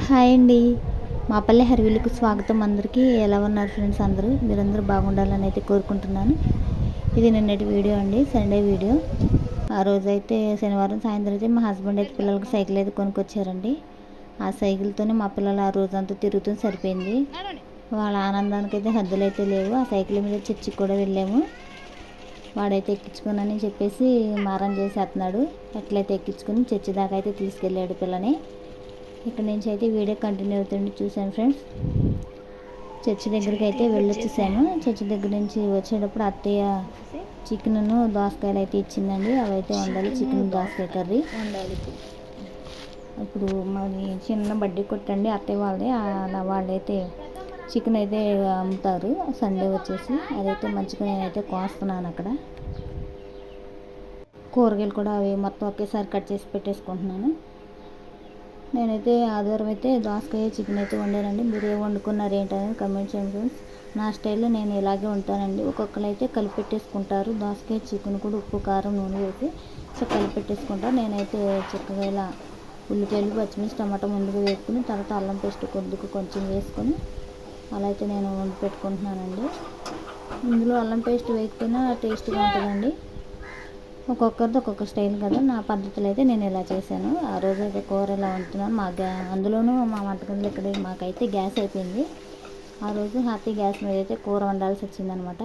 Hi అండి. మా పల్లె హరివిల్లుకు స్వాగతం. అందరికీ ఎలా ఉన్నారు ఫ్రెండ్స్? మీరందరూ బాగుండాలని అయితే కోరుకుంటున్నాను. ఇది నిన్నటి వీడియో అండి, సండే వీడియో. ఆ రోజైతే శనివారం సాయంత్రం అయితే మా హస్బెండ్ అయితే పిల్లలకి సైకిల్ అయితే కొనుక్కొచ్చారండి. ఆ సైకిల్తోనే మా పిల్లలు ఆ రోజంతా తిరుగుతూ సరిపోయింది. వాళ్ళ ఆనందానికి అయితే హద్దులు అయితే లేవు. ఆ సైకిల్ మీద చర్చికి కూడా వెళ్ళాము. వాడైతే ఎక్కించుకున్నానని చెప్పేసి మారం చేసేస్తున్నాడు. ఎట్లయితే ఎక్కించుకుని చర్చి దాకా అయితే తీసుకెళ్ళాడు పిల్లని. ఇక్కడ నుంచి అయితే వీడియో కంటిన్యూ అవుతుంది, చూసాను ఫ్రెండ్స్. చర్చి దగ్గరికి అయితే వెళ్ళొచ్చేసాను. చర్చి దగ్గర నుంచి వచ్చేటప్పుడు అత్తయ్య చికెన్ను దోసకాయలు అయితే ఇచ్చిందండి. అవైతే వండాలి, చికెన్ దోసకాయ కర్రీ వండాలి. ఇప్పుడు మరి చిన్న బడ్డీ కొట్టండి అత్తయ్య వాళ్ళది, అలా వాళ్ళైతే చికెన్ అయితే అమ్ముతారు సండే వచ్చేసి. అదైతే మంచిగా నేనైతే కోస్తున్నాను అక్కడ. కూరగాయలు కూడా అవి మొత్తం ఒకేసారి కట్ చేసి పెట్టేసుకుంటున్నాను. నేనైతే ఆదివారం అయితే దోసకాయ చికెన్ అయితే వండానండి. మీరు ఏం వండుకున్నారు ఏంటనేది కమెంట్ చేయండి ఫ్రెండ్స్. నా స్టైల్లో నేను ఇలాగే ఉంటానండి. ఒక్కొక్కరు అయితే కలిపెట్టేసుకుంటారు. దోసకాయ చికెన్ కూడా ఉప్పు కారం నూనె వేసి కలిపెట్టేసుకుంటారు. నేనైతే చక్కగా ఇలా ఉల్లిపాయలు పచ్చిమిర్చి టమాటా ముందుగా వేసుకుని తర్వాత అల్లం పేస్ట్ కొద్దిగా కొంచెం వేసుకొని అలా అయితే నేను వండి పెట్టుకుంటున్నానండి. ఇందులో అల్లం పేస్ట్ వేయకపోయినా టేస్ట్గా ఉంటుందండి. ఒక్కొక్కరిది ఒక్కొక్క స్టైల్ కదా. నా పద్ధతిలో అయితే నేను ఇలా చేశాను. ఆ రోజు అయితే కూర ఇలా వండుతున్నాను. అందులోనూ మా వంటగదిలో ఇక్కడ మాకైతే గ్యాస్ అయిపోయింది. ఆ రోజు హ్యాపీ గ్యాస్ మీద అయితే కూర వండాల్సి వచ్చిందనమాట.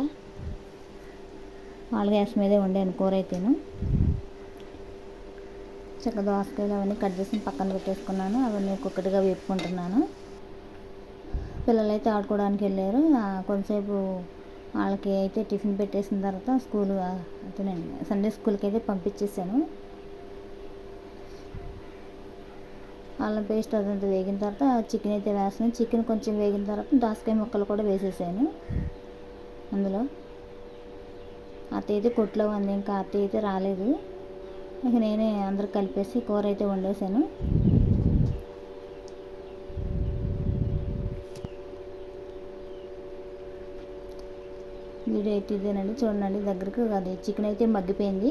వాళ్ళ గ్యాస్ మీదే వండాను కూర అయితేను. చక్కగా దోసకాయలు అవన్నీ కట్ చేసి పక్కన పెట్టేసుకున్నాను. అవన్నీ ఒక్కొక్కటిగా వేపుకుంటున్నాను. పిల్లలు అయితే ఆడుకోవడానికి వెళ్ళారు. కొంతసేపు వాళ్ళకి అయితే టిఫిన్ పెట్టేసిన తర్వాత స్కూల్ అతనండి సండే స్కూల్కి అయితే పంపించేసాను. అల్లం పేస్ట్ అదంతా వేగిన తర్వాత చికెన్ అయితే వేసాను. చికెన్ కొంచెం వేగిన తర్వాత దోసకాయ ముక్కలు కూడా వేసేసాను అందులో. అత్తయ్య అయితే కొట్లో ఉంది, ఇంకా అత్తయ్య అయితే రాలేదు. ఇక నేనే అందరూ కలిపేసి కూర అయితే వండేసాను. వీడియో అయితే ఇదేనండి, చూడండి దగ్గరకు. అది చికెన్ అయితే మగ్గిపోయింది.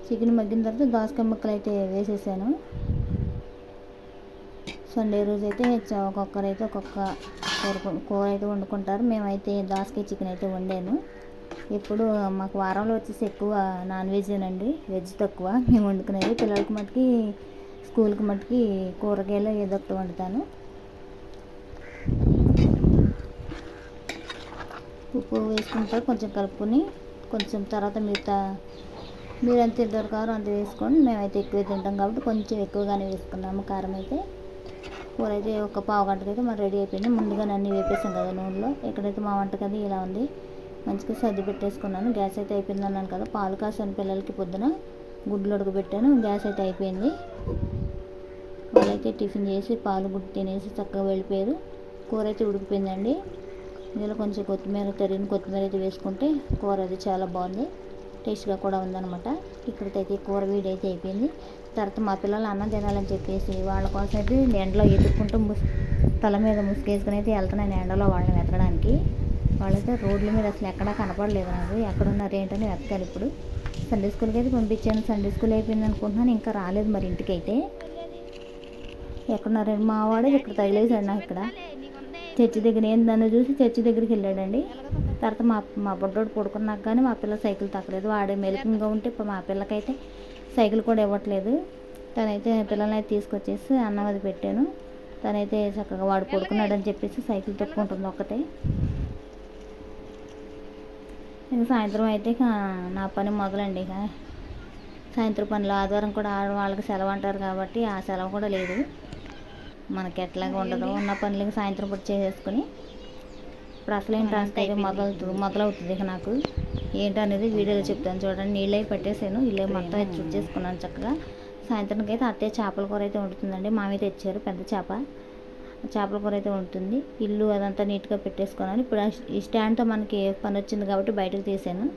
చికెన్ మగ్గిన తర్వాత దోసకాయ ముక్కలు అయితే వేసేసాను. సండే రోజు అయితే ఒక్కొక్కరు అయితే ఒక్కొక్క కూర అయితే వండుకుంటారు. మేమైతే దోసకాయ చికెన్ అయితే వండాను. ఇప్పుడు మాకు వారంలో వచ్చేసి ఎక్కువ నాన్ వెజేనండి, వెజ్ తక్కువ మేము వండుకునేది. పిల్లలకి మట్టుకి స్కూల్కి మట్టుకి కూరగాయలు ఏదో ఒకటి వండుతాను. ఉప్పు వేసుకుంటారు, కొంచెం కలుపుకొని కొంచెం తర్వాత మీరు ఎంత తింటారు కారం అంత వేసుకోండి. మేమైతే ఎక్కువ తింటాం కాబట్టి కొంచెం ఎక్కువగానే వేసుకున్నాము కారం అయితే. కూర అయితే ఒక పావు గంటకి అయితే మరి రెడీ అయిపోయింది. ముందుగా అన్నీ వేపేసాం కదా నూనెలో. ఎక్కడైతే మా వంటగది ఇలా ఉంది, మంచిగా సర్ది పెట్టేసుకున్నాను. గ్యాస్ అయితే అయిపోయింది అన్నాను కదా. పాలు కాసాను పిల్లలకి, పొద్దున గుడ్లు ఉడకబెట్టాను. గ్యాస్ అయితే అయిపోయింది. వాళ్ళైతే టిఫిన్ చేసి పాలు గుడ్డు తినేసి చక్కగా వెళ్ళిపోయారు. కూర అయితే ఉడికిపోయిందండి. ఇందులో కొంచెం తరిగిన కొత్తిమీర అయితే వేసుకుంటే కూర అది చాలా బాగుంది, టేస్ట్గా కూడా ఉందన్నమాట. ఇక్కడికైతే కూర వీడి అయితే అయిపోయింది. తర్వాత మా పిల్లలు అన్నం తినాలని చెప్పేసి వాళ్ళ కోసం అయితే ఎండలో ఎదుర్కొంటూ తల మీద ముసుగేసుకుని అయితే వెళ్తున్నాను ఎండలో వాళ్ళని వెతకడానికి. వాళ్ళైతే రోడ్ల మీద అసలు ఎక్కడా కనపడలేదు నాకు. ఎక్కడున్నారు ఏంటని వెతకాలి ఇప్పుడు. సండే స్కూల్కి అయితే పంపించాను. సండే స్కూల్ అయిపోయింది అనుకుంటున్నాను, ఇంకా రాలేదు మరి ఇంటికైతే. ఎక్కడున్నారండి మా వాడు ఇక్కడ తగిలేసాడు నాకు. ఇక్కడ చర్చి దగ్గర నేను దాన్ని చూసి చర్చి దగ్గరికి వెళ్ళాడండి. తర్వాత మా బొడ్డోడు పడుకున్నాక కానీ మా పిల్ల సైకిల్ తక్కలేదు. వాడు మెలకుగా ఉంటే మా పిల్లకైతే సైకిల్ కూడా ఇవ్వట్లేదు. తనైతే పిల్లల్ని అయితే తీసుకొచ్చేసి అన్నం అది పెట్టాను. తనైతే చక్కగా వాడు పడుకున్నాడని చెప్పేసి సైకిల్ తొక్కుంటుంది ఒక్కటే. ఇక సాయంత్రం అయితే నా పని మొదలండి. ఇక సాయంత్రం పనులు ఆదివారం కూడా ఆడవాళ్ళకి సెలవు అంటారు కాబట్టి ఆ సెలవు కూడా లేదు. మనకి ఎట్లాగా ఉండదు, ఉన్న పనులకి సాయంత్రం పూట చేసేసుకుని ఇప్పుడు అసలేం టాస్క్ అయితే మొదలవుతుంది. ఇక నాకు ఏంటనేది వీడియోలో చెప్తాను చూడండి. నీళ్ళు అవి పెట్టేసాను, ఇల్లు మొత్తం అయితే శుద్ధి చేసుకున్నాను చక్కగా. సాయంత్రానికి అయితే అత్తయ్య చేపల కూర అయితే వండుతుందండి. మామయ్య తెచ్చారు పెద్ద చేపల కూర అయితే ఉంటుంది. ఇల్లు అదంతా నీట్గా పెట్టేసుకున్నాను. ఇప్పుడు ఈ స్టాండ్తో మనకి పని వచ్చింది కాబట్టి బయటకు తీసాను.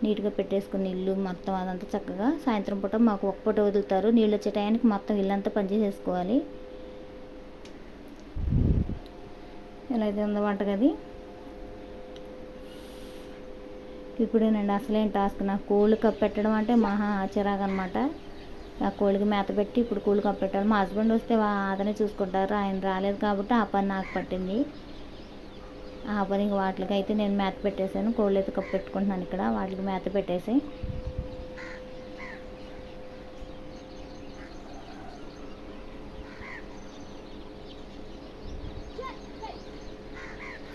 నీట్గా పెట్టేసుకుని ఇల్లు మొత్తం అదంతా చక్కగా. సాయంత్రం పూట మాకు ఒక పూట వదులుతారు, నీళ్ళు వచ్చే టయానికి మొత్తం ఇల్లంతా పనిచేసేసుకోవాలి. ఇలా అయితే ఉంది వంటగది. ఇప్పుడేనండి అసలేం టాస్క్. నాకు కోళ్ళు కప్పెట్టడం అంటే మహా చిరాకు అనమాట. ఆ కోళ్ళకి మేత పెట్టి ఇప్పుడు కూలి కప్పెట్టాలి. మా హస్బెండ్ వస్తే అతనే చూసుకుంటారు. ఆయన రాలేదు కాబట్టి ఆ పని నాకు పట్టింది. ఆ పని వాటికి అయితే నేను మేత పెట్టేశాను. కోళ్ళు అయితే కప్పెట్టుకుంటున్నాను ఇక్కడ. వాటికి మేత పెట్టేసి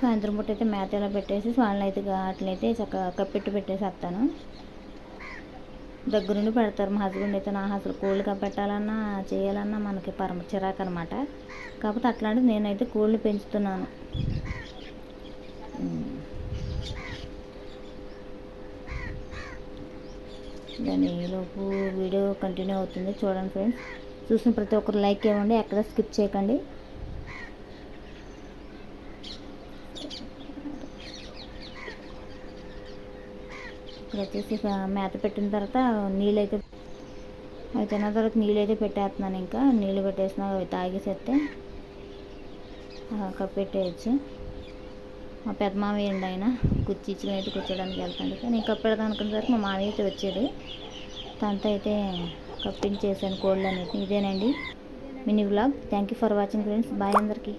సాయంత్రం పూట అయితే మేత ఇలా పెట్టేసి వాళ్ళని అయితే వాటినైతే చక్కగా కప్పెట్టి పెట్టేసేస్తాను. దగ్గరుండి పెడతారు మా హస్బెండ్ అయితే. నా అసలు కోళ్ళు కప్పెట్టాలన్నా చేయాలన్నా మనకి పరమ చిరాకు అనమాట. కాకపోతే అట్లాంటిది నేనైతే కోళ్ళు పెంచుతున్నాను. దానిలోపు వీడియో కంటిన్యూ అవుతుంది, చూడండి ఫ్రెండ్స్. చూసిన ప్రతి ఒక్కరు లైక్ ఇవ్వండి, ఎక్కడ స్కిప్ చేయకండి. ఇక్కడ వచ్చేసి మేత పెట్టిన తర్వాత నీళ్ళైతే అవి తిన్న తర్వాత నీళ్ళైతే పెట్టేస్తున్నాను. ఇంకా నీళ్ళు పెట్టేసిన అవి తాగేసేస్తే కప్పెట్టేయచ్చు. మా పెద్ద మామయ్య అండి, ఆయన ఇచ్చిన అయితే కూర్చోడానికి వెళ్తాను. నేను కప్పెడదాం అనుకునేసరికి మా మామయ్య అయితే వచ్చాడు. తనతో అయితే కప్పించేసాను కోళ్ళు అనేది. ఇదేనండి mini vlog. Thank you for watching friends. Bye అందరికీ.